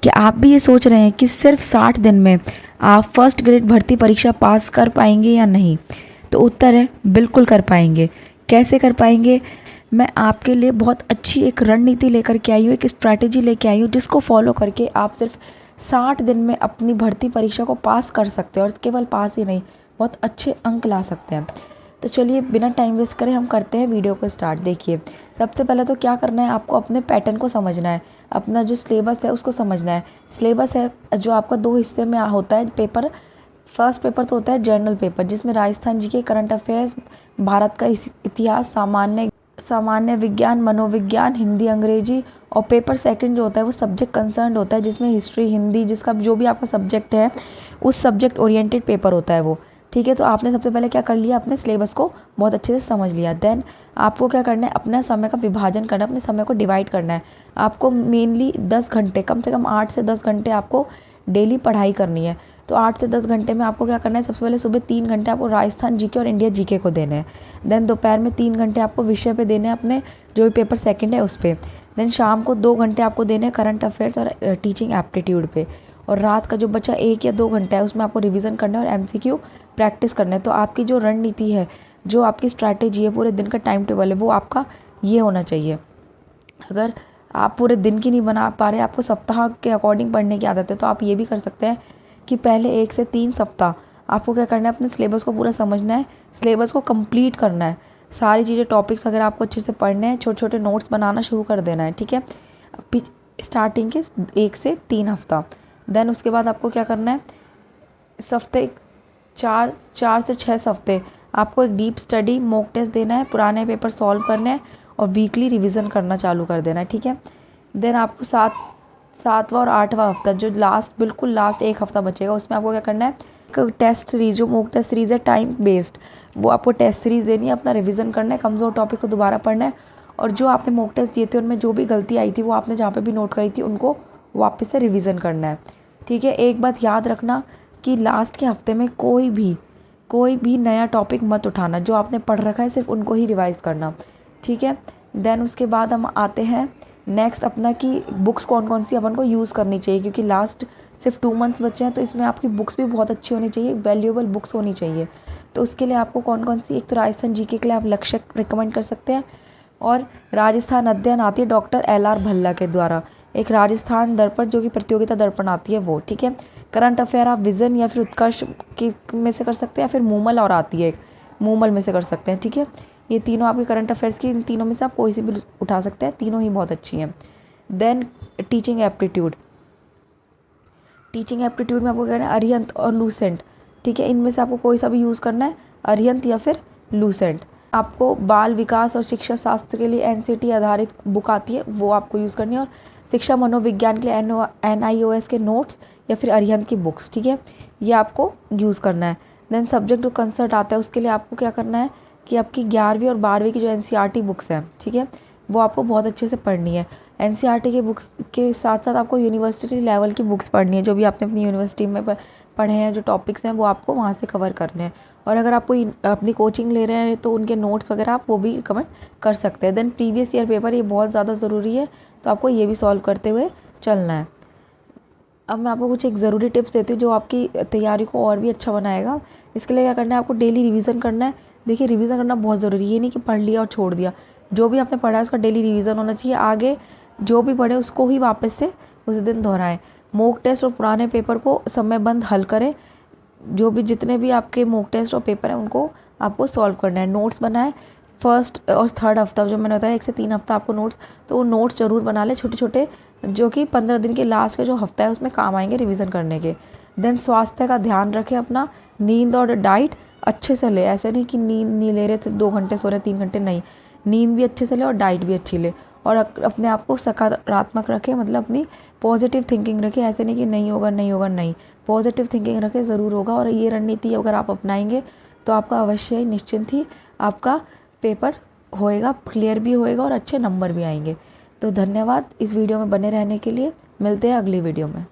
क्या आप भी ये सोच रहे हैं कि सिर्फ 60 दिन में आप फर्स्ट ग्रेड भर्ती परीक्षा पास कर पाएंगे या नहीं? तो उत्तर है बिल्कुल कर पाएंगे। कैसे कर पाएंगे? मैं आपके लिए बहुत अच्छी एक रणनीति लेकर के आई हूँ, एक स्ट्रैटेजी लेके आई हूँ, जिसको फॉलो करके आप सिर्फ 60 दिन में अपनी भर्ती परीक्षा को पास कर सकते हैं, और केवल पास ही नहीं, बहुत अच्छे अंक ला सकते हैं। तो चलिए बिना टाइम वेस्ट करे हम करते हैं वीडियो को स्टार्ट। देखिए, सबसे पहले तो क्या करना है, आपको अपने पैटर्न को समझना है, अपना जो सिलेबस है उसको समझना है। सिलेबस है जो आपका 2 हिस्से में होता है पेपर। फर्स्ट पेपर तो होता है जर्नल पेपर, जिसमें राजस्थान जी के करंट अफेयर्स, भारत का इतिहास, सामान्य विज्ञान, मनोविज्ञान, हिंदी, अंग्रेजी। और पेपर सेकंड जो होता है वो सब्जेक्ट कंसर्न होता है, जिसमें हिस्ट्री, हिंदी, जिसका जो भी आपका सब्जेक्ट है उस सब्जेक्ट ओरिएंटेड पेपर होता है वो। ठीक है, तो आपने सबसे पहले क्या कर लिया, अपने सिलेबस को बहुत अच्छे से समझ लिया। देन आपको क्या करना है, अपना समय का विभाजन करना है, अपने समय को डिवाइड करना है। आपको मेनली 10 घंटे, कम से कम 8 से 10 घंटे आपको डेली पढ़ाई करनी है। तो 8 से 10 घंटे में आपको क्या करना है, सबसे पहले सुबह 3 घंटे आपको राजस्थान जीके और इंडिया जीके को देने हैं। देन दोपहर में 3 घंटे आपको विषय पे देने हैं, अपने जो भी पेपर सेकंड है उस पर। देन शाम को 2 घंटे आपको देने हैं करंट अफेयर्स और टीचिंग एप्टीट्यूड पे। और रात का जो बचा 1 या 2 घंटा है उसमें आपको रिवीजन करना है और MCQ प्रैक्टिस करना है। तो आपकी जो रणनीति है, जो आपकी स्ट्रैटेजी है, पूरे दिन का टाइम टेबल है, वो आपका ये होना चाहिए। अगर आप पूरे दिन की नहीं बना पा रहे, आपको सप्ताह के अकॉर्डिंग पढ़ने की आदत है, तो आप ये भी कर सकते हैं कि पहले 1 से 3 सप्ताह आपको क्या करना है, अपने सिलेबस को पूरा समझना है, सिलेबस को कंप्लीट करना है, सारी चीज़ें, टॉपिक्स वगैरह आपको अच्छे से पढ़ने हैं, छोटे छोटे नोट्स बनाना शुरू कर देना है। ठीक है, स्टार्टिंग के 1 से 3 हफ्ता। देन उसके बाद आपको क्या करना है, इस हफ्ते 4 से 6 हफ्ते आपको एक डीप स्टडी मॉक टेस्ट देना है, पुराने पेपर सॉल्व करने हैं और वीकली रिवीजन करना चालू कर देना है। ठीक है, देन आपको 7वां और 8वां हफ्ता, जो बिल्कुल लास्ट 1 हफ्ता बचेगा, उसमें आपको क्या करना है, टेस्ट सीरीज, जो मॉक टेस्ट सीरीज़ है टाइम बेस्ड, वो आपको टेस्ट सीरीज़ देनी है, अपना रिवीजन करना है, कमज़ोर टॉपिक को दोबारा पढ़ना है, और जो आपने मॉक टेस्ट दिए थे उनमें जो भी गलती आई थी वो आपने जहाँ पे भी नोट करी थी उनको वापस से रिवीजन करना है। ठीक है, एक बात याद रखना कि लास्ट के हफ्ते में कोई भी नया टॉपिक मत उठाना, जो आपने पढ़ रखा है सिर्फ उनको ही रिवाइज़ करना। ठीक है, देन उसके बाद हम आते हैं नेक्स्ट अपना कि बुक्स कौन कौन सी अपन को यूज़ करनी चाहिए, क्योंकि लास्ट सिर्फ 2 मंथ्स बचे हैं, तो इसमें आपकी बुक्स भी बहुत अच्छी होनी चाहिए, वैल्यूएबल बुक्स होनी चाहिए। तो उसके लिए आपको कौन कौन सी, एक तो राजस्थान जीके के लिए आप लक्ष्य रिकमेंड कर सकते हैं, और राजस्थान अध्ययन आती है डॉक्टर LR भल्ला के द्वारा, एक राजस्थान दर्पण जो कि प्रतियोगिता दर्पण आती है वो। ठीक है, करंट अफेयर आप विज़न या फिर उत्कर्ष की में से कर सकते हैं, या फिर मूमल और आती है एक, मूमल में से कर सकते हैं। ठीक है, ये तीनों आपके करंट अफेयर्स की, इन तीनों में से आप कोई सी भी उठा सकते हैं, तीनों ही बहुत अच्छी हैं। देन टीचिंग एप्टीट्यूड में आपको कहना है अरिहंत और लूसेंट। ठीक है, इनमें से आपको कोई सा भी यूज़ करना है, अरिहंत या फिर लूसेंट। आपको बाल विकास और शिक्षा शास्त्र के लिए NCT आधारित बुक आती है, वो आपको यूज़ करनी है, और शिक्षा मनोविज्ञान के लिए NIOS के नोट्स या फिर अरिहंत की बुक्स। ठीक है, ये आपको यूज़ करना है। देन सब्जेक्ट जो कंसर्ट आता है उसके लिए आपको क्या करना है कि आपकी 11वीं और 12वीं की जो NCERT बुक्स हैं, ठीक है, वो आपको बहुत अच्छे से पढ़नी है। NCERT के बुक्स के साथ साथ आपको यूनिवर्सिटी लेवल की बुक्स पढ़नी है, जो भी आपने अपनी यूनिवर्सिटी में पढ़े हैं, जो टॉपिक्स हैं वो आपको वहाँ से कवर करने हैं। और अगर आप कोई अपनी कोचिंग ले रहे हैं तो उनके नोट्स वगैरह आप वो भी रिकमेंड कर सकते हैं। देन प्रीवियस ईयर पेपर, ये बहुत ज़्यादा ज़रूरी है, तो आपको ये भी सॉल्व करते हुए चलना है। अब मैं आपको कुछ एक ज़रूरी टिप्स देती हूँ जो आपकी तैयारी को और भी अच्छा बनाएगा। इसके लिए क्या करना है, आपको डेली रिवीजन करना है। देखिए, रिवीजन करना बहुत ज़रूरी है, ये नहीं कि पढ़ लिया और छोड़ दिया, जो भी आपने पढ़ा है उसका डेली रिवीजन होना चाहिए। आगे जो भी पढ़े उसको ही वापस से उस दिन दोहराएं। मॉक टेस्ट और पुराने पेपर को समयबद्ध हल करें, जो भी जितने भी आपके मॉक टेस्ट और पेपर हैं उनको आपको सॉल्व करना है। नोट्स बनाएं, फर्स्ट और थर्ड हफ्ता जो मैंने बताया 1 से 3 हफ्ता आपको नोट्स, तो वो नोट्स ज़रूर बना लें छोटे छोटे, जो कि 15 दिन के लास्ट का जो हफ्ता है उसमें काम आएंगे रिवीजन करने के। देन स्वास्थ्य का ध्यान रखें, अपना नींद और डाइट अच्छे से ले, ऐसे नहीं कि नींद नहीं ले रहे सिर्फ 2 घंटे सो रहे 3 घंटे, नहीं, नींद भी अच्छे से ले और डाइट भी अच्छी ले। और अपने आप को सकारात्मक रखें, मतलब अपनी पॉजिटिव थिंकिंग रखें, ऐसे नहीं कि नहीं होगा नहीं होगा, नहीं, पॉजिटिव थिंकिंग रखें, ज़रूर होगा। और ये रणनीति अगर आप अपनाएंगे तो आपका अवश्य ही निश्चिंत ही आपका पेपर होएगा, क्लियर भी होएगा और अच्छे नंबर भी आएंगे। तो धन्यवाद इस वीडियो में बने रहने के लिए, मिलते हैं अगली वीडियो में।